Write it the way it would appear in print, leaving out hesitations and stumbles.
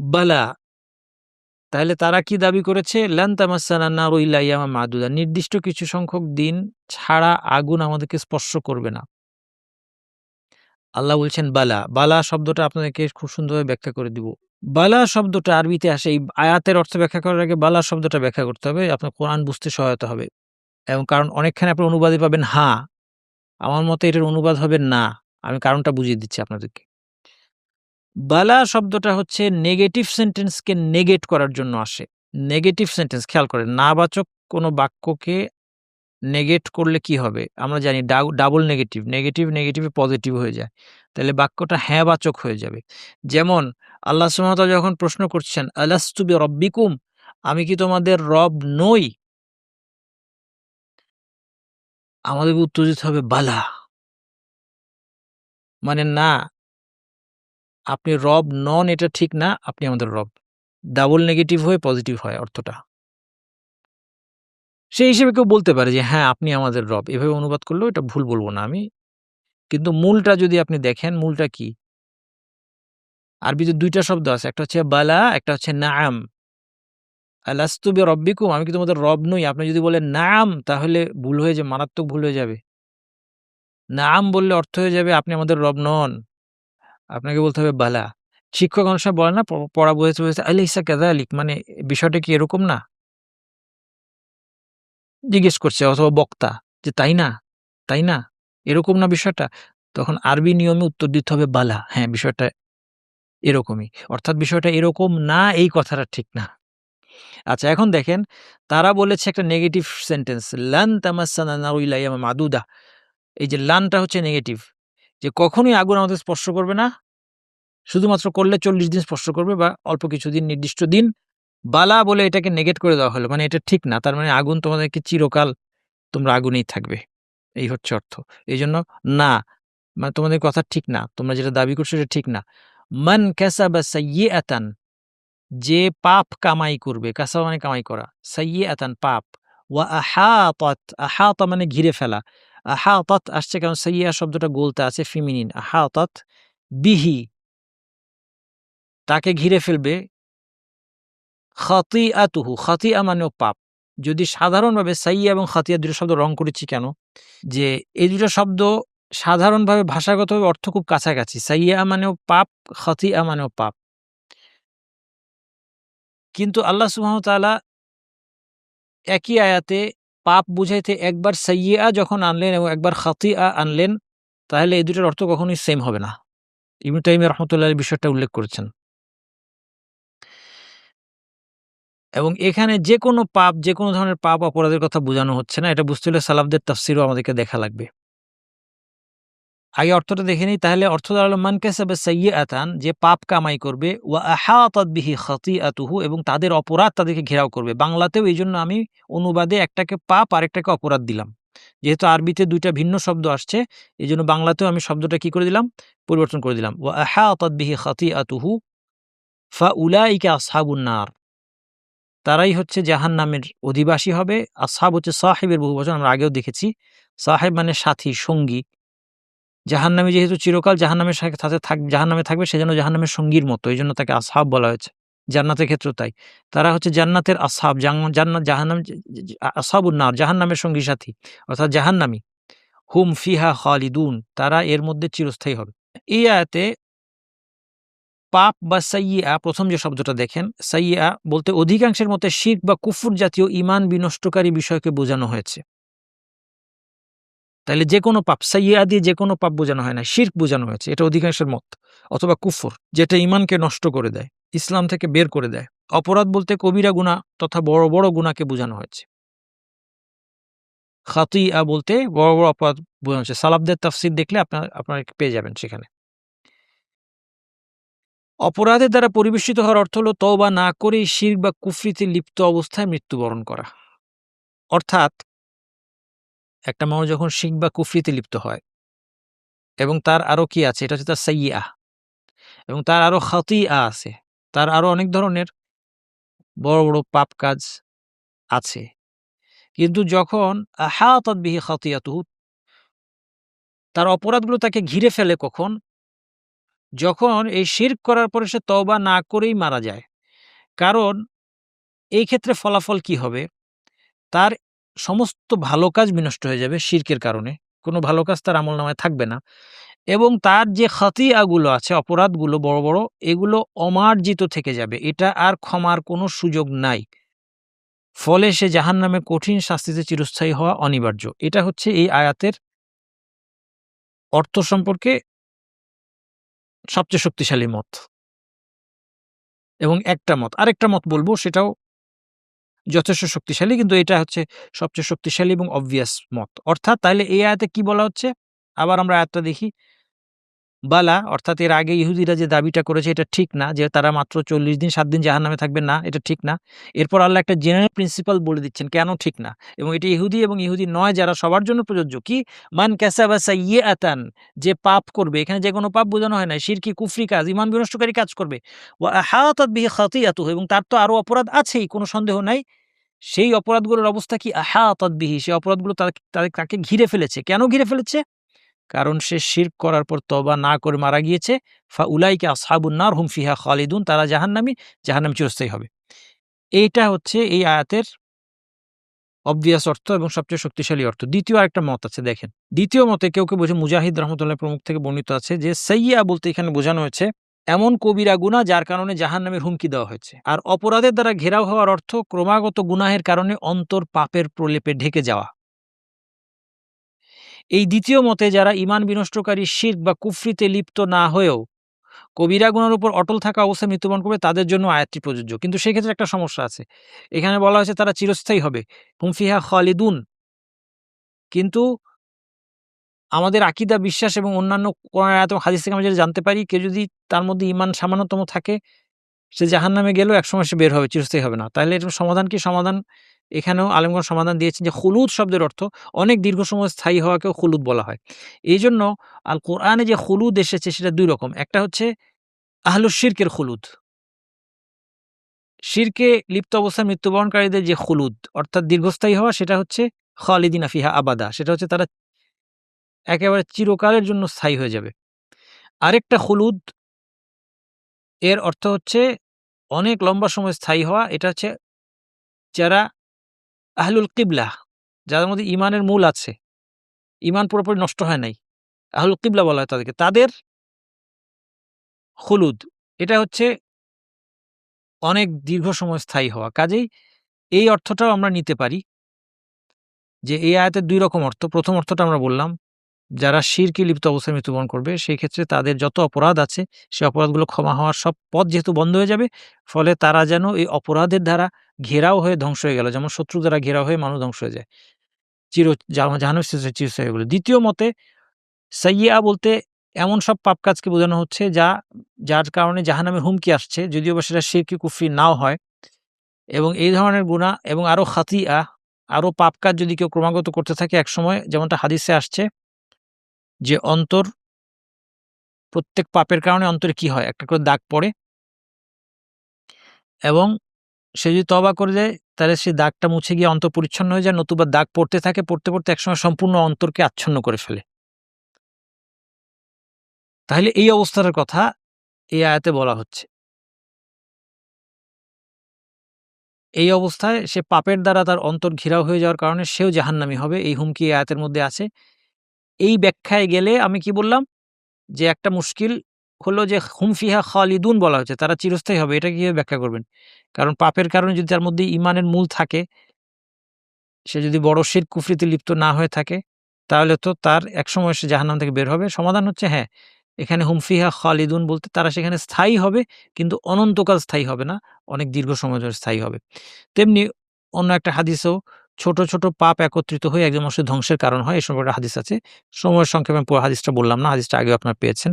বালা, তাহলে তারা কি দাবি করেছে? লান তামাসসানা নারু ইল্লা আইয়ামান মাদুদা, নির্দিষ্ট কিছু সংখ্যক দিন ছাড়া আগুন আমাদেরকে স্পর্শ করবে না। আল্লাহ বলছেন বালা। বালা শব্দটা আপনাদেরকে খুব সুন্দরভাবে ব্যাখ্যা করে দিব। বালা শব্দটা আরবিতে আসে, এই আয়াতের অর্থ ব্যাখ্যা করার আগে বালা শব্দটা ব্যাখ্যা করতে হবে। আপনার কোরআন বুঝতে সহায়তা হবে। এবং কারণ অনেকখানে আপনি অনুবাদে পাবেন হা। আমার মতে এটার অনুবাদ হবে না। আমি কারণটা বুঝিয়ে দিচ্ছি আপনাদেরকে। বালা শব্দটা হচ্ছে নেগেটিভ সেন্টেন্সকে নেগেট করার জন্য আসে। নেগেটিভ সেন্টেন্স খেয়াল করেন, নাবাচক কোনো বাক্যকে নেগেট করলে কি হবে? আমরা জানি ডাবল নেগেটিভ। নেগেটিভে পজিটিভ হয়ে যায়। তাহলে বাক্যটা হ্যাঁ-বাচক হয়ে যাবে। যেমন আল্লাহ সুবহানাহু ওয়া তাআলা যখন প্রশ্ন করছেন, আলাস্তু বিরাব্বিকুম, আমি কি তোমাদের রব নই? আমাদেরকে উত্তর দিতে হবে বালা। মানে না, আপনি রব নন এটা ঠিক না, আপনি আমাদের রব। ডাবল নেগেটিভ হয়ে পজিটিভ হয় অর্থটা। সেই হিসেবে কেউ বলতে পারে যে হ্যাঁ, আপনি আমাদের রব। এভাবে অনুবাদ করলেও এটা ভুল বলব না আমি। কিন্তু মূলটা যদি আপনি দেখেন, মূলটা কি? আরবিতে ২ টা শব্দ আছে। একটা হচ্ছে বালা, একটা হচ্ছে নাআম। আলাস্তু বিরাব্বিকুম, আমি কি তোমাদের রব নই? আপনি যদি বলেন নাআম, তাহলে ভুল হয়ে মারাত্মক ভুল হয়ে যাবে। নাআম বললে অর্থ হয়ে যাবে আপনি আমাদের রব নন। আপনাকে বলতে হবে বালা। শিক্ষক অনেক সময় বলে না পড়া বোঝাতে, বোঝাতে আলাইসা কাযালিক, মানে বিষয়টা কি এরকম না? জিজ্ঞেস করছে অথবা বক্তা যে তাই না? তাই না? এরকম না বিষয়টা? তখন আরবি নিয়মে উত্তর দিতে হবে বালা। হ্যাঁ, বিষয়টা এরকমই। অর্থাৎ বিষয়টা এরকম না, এই কথাটা ঠিক না। আচ্ছা, এখন দেখেন তারা বলেছে একটা নেগেটিভ সেন্টেন্স, লান তামাসসানা নারু ইল্লা আইয়ামান মাদুদা। এই যে লানটা হচ্ছে নেগেটিভ, যে কখনোই আগুন আমাদের স্পর্শ করবে না। শুধুমাত্র করলে ৪০ দিন স্পর্শ করবে বা অল্প কিছুদিন, নির্দিষ্ট দিন। বালা বলে এটাকে নেগেট করে দেওয়া হলো। মানে এটা ঠিক না। তার মানে আগুন তোমাদেরকে চিরকাল তোমরা আগুনেই থাকবে। এই হচ্ছে অর্থ। এইজন্য না, মানে তোমাদের কথা ঠিক না। তোমরা যেটা দাবি করছো সেটা ঠিক না। মান কাসাবা সাইয়্যাতান, যে পাপ কামাই করবে, কাসাবা মানে কামাই করা, সাইয়্যাতান পাপ, ওয়া আহাতাত, আহাতা মানে ঘিরে ফেলা। আহাতাত আসছে কারণ সাইয়্যা শব্দটা গোলতা আছে, ফেমিনিন। আহাতাত বিহি, তাকে ঘিরে ফেলবে। খাতিআতুহু, খাতিআ মানেও পাপ। যদি সাধারণভাবে সাইয়্যা এবং খাতিআ ২ টা শব্দ রং করেছি কেন? যে এই ২ টা শব্দ সাধারণভাবে ভাষাগতভাবে অর্থ খুব কাছাকাছি। সাইয়্যা মানেও পাপ, খাতিআ মানেও পাপ। কিন্তু আল্লাহ সুবহানাহু ওয়া তাআলা একই আয়াতে পাপ বুঝাইতে একবার সাইয়্যা যখন আনলেন এবং একবার খাতিআ আনলেন, তাহলে এই ২ টার অর্থ কখনোই সেম হবে না। ইবনে তাইমিয়া রাহমাতুল্লাহ আলাইহি বিষয়টা উল্লেখ করেছেন। এবং এখানে যেকোনো পাপ, যেকোনো ধরনের পাপ অপরাধের কথা বোঝানো হচ্ছে না। এটা বুঝতে হলে সালাফদের তাফসীরও আমাদেরকে দেখা লাগবে। আগে অর্থটা দেখে নিই, তাহলে অর্থ দাঁড়ালো মান কাসাবা সাইয়্যাতান, যে পাপ কামাই করবে, ওয়া আহাতাত বিহি খাতিআতুহু, এবং তাদের অপরাধ তাদেরকে ঘেরাও করবে। বাংলাতেও এইজন্য আমি অনুবাদে একটাকে পাপ আরেকটাকে অপরাধ দিলাম। যেহেতু আরবিতে ২ টা ভিন্ন শব্দ আসছে, এজন্য বাংলাতেও আমি শব্দটা কি করে দিলাম? পরিবর্তন করে দিলাম। ওয়া আহাতাত বিহি খাতিআতুহু ফাউলাইকা আসহাবুন নার, তারাই হচ্ছে জাহান্নামের অধিবাসী হবে। আসহাব হচ্ছে সাহিবের বহুবচন, আমরা আগেও দেখেছি। সাহেব মানে সাথী, সঙ্গী। জাহান্নামী যেহেতু চিরকাল জাহান্নামের সাথে জাহান্নামে থাকবে, সেজন্য জাহান্নামের সঙ্গীর মতো। এজন্য তাকে আসহাব বলা হয়েছে। জান্নাতের ক্ষেত্রেও তাই। তারা হচ্ছে জান্নাতের আসহাব, জান্নাত জাহান্নাম, আসহাবুন নার, জাহান্নামের সঙ্গী সাথী অর্থাৎ জাহান্নামী। হুম ফিহা খালিদুন, তারা এর মধ্যে চিরস্থায়ী হবে। এই আয়াতে পাপ বা সাইয়্যা, ১ম যে শব্দটা দেখেন, সাইয়্যা বলতে অধিকাংশের মতে শিরক বা কুফর জাতীয় ঈমান বিনষ্টকারী বিষয়কে বোঝানো হয়েছে। তাইলে যেকোনো পাপ, সাইয়্যা দিয়ে যেকোনো পাপ বোঝানো হয় না, শিরক বোঝানো হয়েছে। এটা অধিকাংশের মত। অথবা কুফর, যেটা ঈমানকে নষ্ট করে দেয়, ইসলাম থেকে বের করে দেয়। অপরাধ বলতে কবিরা গুনাহ তথা বড়, বড় গুনাহকে বোঝানো হয়েছে। খাতিআ বলতে বড়, বড় অপরাধ বোঝানো হয়েছে। সালাফদের তাফসীর দেখলে আপনারা পেয়ে যাবেন সেখানে। অপরাধের দ্বারা পরিবেশিত হওয়ার অর্থ হলো তওবা না করেই শিরক বা কুফরিতে লিপ্ত অবস্থায় মৃত্যুবরণ করা। অর্থাৎ একটা মানুষ যখন শিরক বা কুফরিতে লিপ্ত হয় এবং তার আরো কি আছে? এটা হচ্ছে তার সাইয়্যা, এবং তার আরো খাতিআ আছে। তার আরো অনেক ধরনের বড়, বড় পাপ কাজ আছে। কিন্তু যখন আহাতাত বিহি খাতিআতুহু, তার অপরাধগুলো তাকে ঘিরে ফেলে কখন? যখন এই শিরক করার পরে সে তওবা না করেই মারা যায়। কারণ এই ক্ষেত্রে ফলাফল কি হবে? তার সমস্ত ভালো কাজ বিনষ্ট হয়ে যাবে শিরকের কারণে। কোনো ভালো কাজ তার আমলনামায় থাকবে না। এবং তার যে খতিআগুলো আছে, অপরাধগুলো বড়, বড় এগুলো অমার্জিত থেকে যাবে। এটা আর ক্ষমার কোনো সুযোগ নাই। ফলে সে জাহান্নামে কঠিন শাস্তিতে চিরস্থায়ী হওয়া অনিবার্য। এটা হচ্ছে এই আয়াতের অর্থ সম্পর্কে সবচেয়ে শক্তিশালী মত। এবং একটা মত। আরেকটা মত বলব সেটাও যথেষ্ট শক্তিশালী, কিন্তু এটা হচ্ছে সবচেয়ে শক্তিশালী এবং obvious মত। অর্থাৎ তাইলে এই আয়াতে কি বলা হচ্ছে? আবার আমরা আয়াতটা দেখি। বালা অর্থাৎ এর আগে ইহুদিরা যে দাবিটা করেছে এটা ঠিক না, যে তারা মাত্র ৪০ দিন ৭ দিন জাহান্নামে থাকবে, না এটা ঠিক না। এরপর আল্লাহ একটা জেনারেল প্রিন্সিপাল বলে দিচ্ছেন কেন ঠিক না, এবং এটি ইহুদি এবং ইহুদি নয় যারা সবার জন্য প্রযোজ্য। কি? মান কাসাবা সাইয়্যাতান, যে পাপ করবে, এখানে যে কোনো পাপ বোঝানো হয় না, শিরকি কুফরি কাজ, ঈমান বিনষ্টকারী কাজ করবে। ওয়া আহাতাত বিহি খাতিআতুহু, এবং তার তো আরো অপরাধ আছেই, কোনো সন্দেহ নাই। সেই অপরাধগুলোর অবস্থা কি? আহাতাত বিহি, সেই অপরাধগুলো তাকে ঘিরে ফেলেছে। কেন ঘিরে ফেলেছে? কারণ সে শিরক করার পর তওবা না করে মারা গিয়েছে। ফাউলাইকা আসহাবুন নার হুম ফিহা খালিদুন, তারা জাহান্নামী, জাহান্নামে চিরস্থায়ী হবে। এইটা হচ্ছে এই আয়াতের obvious অর্থ এবং সবচেয়ে শক্তিশালী অর্থ। দ্বিতীয় আরেকটা মত আছে দেখেন। দ্বিতীয় মতে কেউ বলছে, মুজাহিদ রাহমাতুল্লাহ প্রমুখ থেকে বর্ণিত আছে যে সাইয়্যা বলতে এখানে বোঝানো হয়েছে এমন কবিরা গুনাহ যার কারণে জাহান্নামের হুমকি দেওয়া হয়েছে। আর অপরাধের দ্বারা ঘেরাও হওয়ার অর্থ ক্রমাগত গুনাহের কারণে অন্তর পাপের প্রলেপে ঢেকে যাওয়া। এই দ্বিতীয় মতে যারা ঈমান বিনষ্টকারী শিরক বা কুফরিতে লিপ্ত না হয়েও কবিরা গুনার উপর অটল থাকা অবস্থায় মৃত্যুবরণ করবে, তাদের জন্য আয়াতটি প্রযোজ্য। কিন্তু সেক্ষেত্রে একটা সমস্যা আছে। এখানে বলা হয়েছে তারা চিরস্থায়ী হবে, হুম ফিহা খালিদুন। কিন্তু আমাদের আকীদা, বিশ্বাস এবং অন্যান্য কোরআন আয়াত এবং হাদিস থেকে আমরা যেটা জানতে পারি, কেউ যদি তার মধ্যে ঈমান সামান্যতম থাকে, সে জাহান্নামে গেলেও একসময় সে বের হবে, চিরস্থায়ী হবে না। তাইলে এটার সমাধান কি? সমাধান এখানেও আলেমগণ সমাধান দিয়েছেন যে খুলুদ শব্দের অর্থ অনেক দীর্ঘ সময় স্থায়ী হওয়াকেও খুলুদ বলা হয়। এইজন্য আল কোরআনে যে খুলুদ এসেছে সেটা ২ রকম। একটা হচ্ছে আহলুশ শিরকের খুলুদ। শিরকে লিপ্ত অবস্থায় মৃত্যুবরণকারীদের যে খুলুদ অর্থাৎ দীর্ঘস্থায়ী হওয়া, সেটা হচ্ছে খালিদিনা ফিহা আবাদা। সেটা হচ্ছে তারা একেবারে চিরকালের জন্য স্থায়ী হয়ে যাবে। আরেকটা খুলুদ এর অর্থ হচ্ছে অনেক লম্বা সময় স্থায়ী হওয়া। এটা হচ্ছে যারা আহলুল কিবলাহ, যাদের মধ্যে ঈমানের মূল আছে, ঈমান পুরোপুরি নষ্ট হয় নাই, আহলুল কিবলা বলা হয় তাদেরকে। তাদের খুলুদ এটা হচ্ছে অনেক দীর্ঘ সময় স্থায়ী হওয়া। কাজেই এই অর্থটাও আমরা নিতে পারি যে এই আয়াতের ২ রকম অর্থ। প্রথম অর্থটা আমরা বললাম, যারা শিরকে লিপ্ত অবস্থায় মৃত্যুবরণ করবে সেই ক্ষেত্রে তাদের যত অপরাধ আছে সে অপরাধগুলো ক্ষমা হওয়ার সব পথ যেহেতু বন্ধ হয়ে যাবে, ফলে তারা যেন এই অপরাধের দ্বারা ঘেরাও হয়ে ধ্বংস হয়ে গেল, যেমন শত্রু দ্বারা ঘেরাও হয়ে মানুষ ধ্বংস হয়ে যায়, জাহান্নামে চিরস্থায়ী হয়ে গেল। দ্বিতীয় মতে সাইয়্যা বলতে এমন সব পাপ কাজকে বোঝানো হচ্ছে যার কারণে জাহান্নামের হুমকি আসছে, যদিও বা সেটা শিরকি কুফরি নাও হয়। এবং এই ধরনের গুনাহ এবং আরো খাতিআ, আরো পাপ কাজ যদি কেউ ক্রমাগত করতে থাকে, একসময় যেমনটা হাদিসে আসছে যে প্রত্যেক পাপের কারণে অন্তরে কি হয়? একটা করে দাগ পড়ে, এবং সে যদি তওবা করে দেয় তাহলে সেই দাগটা মুছে গিয়ে অন্তর পরিচ্ছন্ন হয়ে যায়, নতুবা দাগ পড়তে থাকে, পড়তে একসময় সম্পূর্ণ অন্তরকে আচ্ছন্ন করে ফেলে। তাহলে এই অবস্থাটার কথা এই আয়াতে বলা হচ্ছে। এই অবস্থায় সে পাপের দ্বারা তার অন্তর ঘেরাও হয়ে যাওয়ার কারণে সেও জাহান্নামী হবে, এই হুমকি এই আয়াতের মধ্যে আছে। এই ব্যাখ্যায় গেলে আমি কি বললাম? যে একটা মুশকিল হলো যে হুম ফিহা খালিদুন বলা হয়েছে, তারা চিরস্থায়ী হবে। এটা কিভাবে ব্যাখ্যা করবেন? কারণ পাপের কারণে যদি তার মধ্যে ঈমানের মূল থাকে, সে যদি বড় শিরক কুফরিতে লিপ্ত না হয়ে থাকে, তাহলে তো তার একসময় সে জাহান্নাম থেকে বের হবে। সমাধান হচ্ছে হ্যাঁ, এখানে হুম ফিহা খালিদুন বলতে তারা সেখানে স্থায়ী হবে, কিন্তু অনন্তকাল স্থায়ী হবে না, অনেক দীর্ঘ সময় ধরে স্থায়ী হবে। তেমনি অন্য একটা হাদিসেও ছোট পাপ একত্রিত হয়ে একজন মানুষের ধ্বংসের কারণ হয়। এ সম্পর্কে একটা হাদিস আছে। সময়ের সংক্ষেপে আমি পুরো হাদিসটা বললাম না, হাদিসটা আগেও আপনারা পেয়েছেন।